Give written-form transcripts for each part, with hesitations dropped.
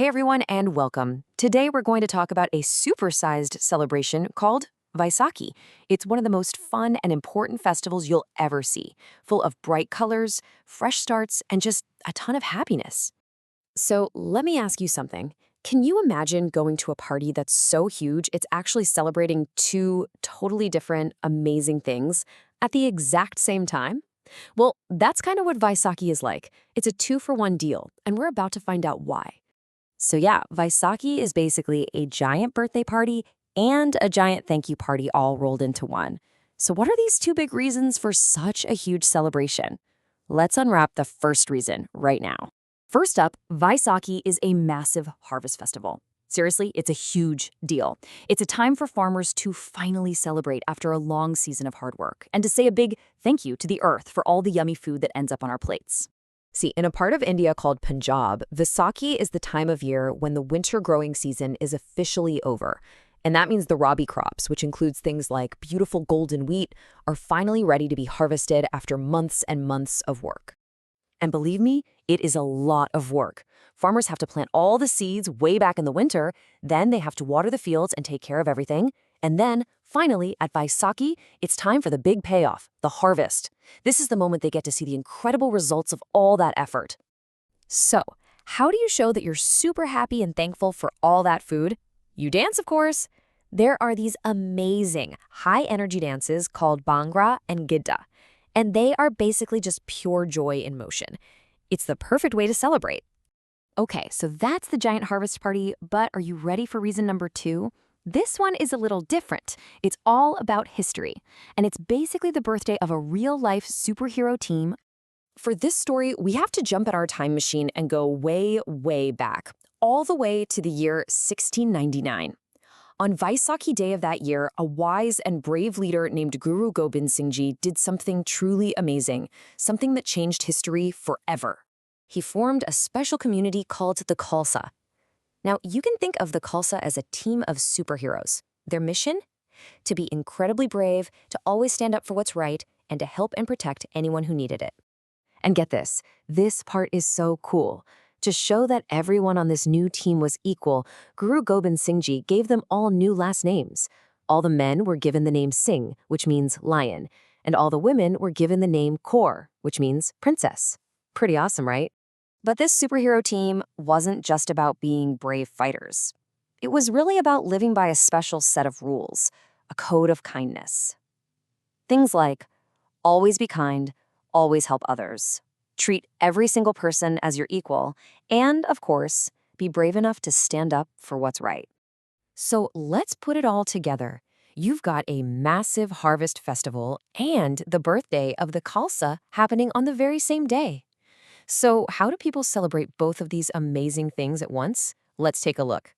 Hey everyone, and welcome. Today we're going to talk about a supersized celebration called Vaisakhi. It's one of the most fun and important festivals you'll ever see, full of bright colors, fresh starts, and just a ton of happiness. So let me ask you something. Can you imagine going to a party that's so huge it's actually celebrating two totally different, amazing things at the exact same time? Well, that's kind of what Vaisakhi is like. It's a two-for-one deal, and we're about to find out why. So yeah, Vaisakhi is basically a giant birthday party and a giant thank you party all rolled into one. So what are these two big reasons for such a huge celebration? Let's unwrap the first reason right now. First up, Vaisakhi is a massive harvest festival. Seriously, it's a huge deal. It's a time for farmers to finally celebrate after a long season of hard work and to say a big thank you to the earth for all the yummy food that ends up on our plates. See, in a part of India called Punjab, Vaisakhi is the time of year when the winter growing season is officially over. And that means the Rabi crops, which includes things like beautiful golden wheat, are finally ready to be harvested after months and months of work. And believe me, it is a lot of work. Farmers have to plant all the seeds way back in the winter, then they have to water the fields and take care of everything. And then, finally, at Vaisakhi, it's time for the big payoff, the harvest. This is the moment they get to see the incredible results of all that effort. So, how do you show that you're super happy and thankful for all that food? You dance, of course. There are these amazing high-energy dances called Bhangra and Gidda, and they are basically just pure joy in motion. It's the perfect way to celebrate. Okay, so that's the giant harvest party, but are you ready for reason number two? This one is a little different. It's all about history, and it's basically the birthday of a real-life superhero team. For this story, we have to jump at our time machine and go way, way back, all the way to the year 1699. On Vaisakhi Day of that year, a wise and brave leader named Guru Gobind Singh Ji did something truly amazing, something that changed history forever. He formed a special community called the Khalsa. Now, you can think of the Khalsa as a team of superheroes. Their mission? To be incredibly brave, to always stand up for what's right, and to help and protect anyone who needed it. And get this part is so cool. To show that everyone on this new team was equal, Guru Gobind Singh Ji gave them all new last names. All the men were given the name Singh, which means lion, and all the women were given the name Kaur, which means princess. Pretty awesome, right? But this superhero team wasn't just about being brave fighters. It was really about living by a special set of rules, a code of kindness. Things like, always be kind, always help others, treat every single person as your equal, and, of course, be brave enough to stand up for what's right. So let's put it all together. You've got a massive harvest festival and the birthday of the Khalsa happening on the very same day. So how do people celebrate both of these amazing things at once? Let's take a look.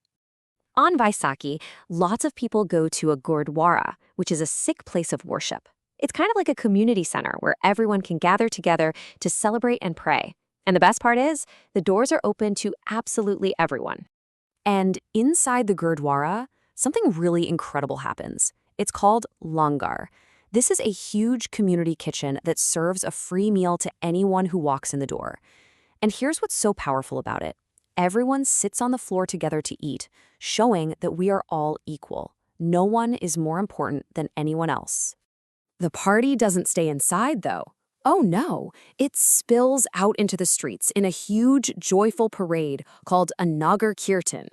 On Vaisakhi, lots of people go to a Gurdwara, which is a Sikh place of worship. It's kind of like a community center where everyone can gather together to celebrate and pray. And the best part is, the doors are open to absolutely everyone. And inside the Gurdwara, something really incredible happens. It's called Langar. This is a huge community kitchen that serves a free meal to anyone who walks in the door. And here's what's so powerful about it. Everyone sits on the floor together to eat, showing that we are all equal. No one is more important than anyone else. The party doesn't stay inside, though. Oh no, it spills out into the streets in a huge, joyful parade called a Nagar Kirtan.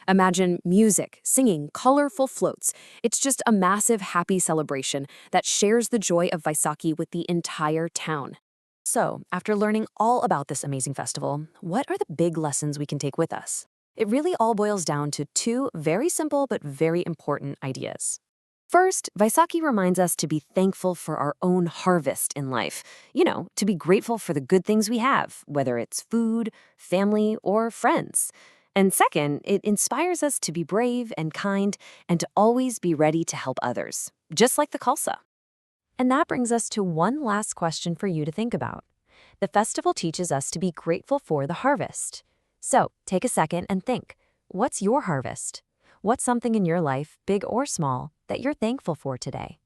Imagine music, singing, colorful floats. It's just a massive, happy celebration that shares the joy of Vaisakhi with the entire town. So, after learning all about this amazing festival, what are the big lessons we can take with us? It really all boils down to two very simple but very important ideas. First, Vaisakhi reminds us to be thankful for our own harvest in life. To be grateful for the good things we have, whether it's food, family, or friends. And second, it inspires us to be brave and kind and to always be ready to help others, just like the Khalsa. And that brings us to one last question for you to think about. The festival teaches us to be grateful for the harvest. So, take a second and think, what's your harvest? What's something in your life, big or small, that you're thankful for today?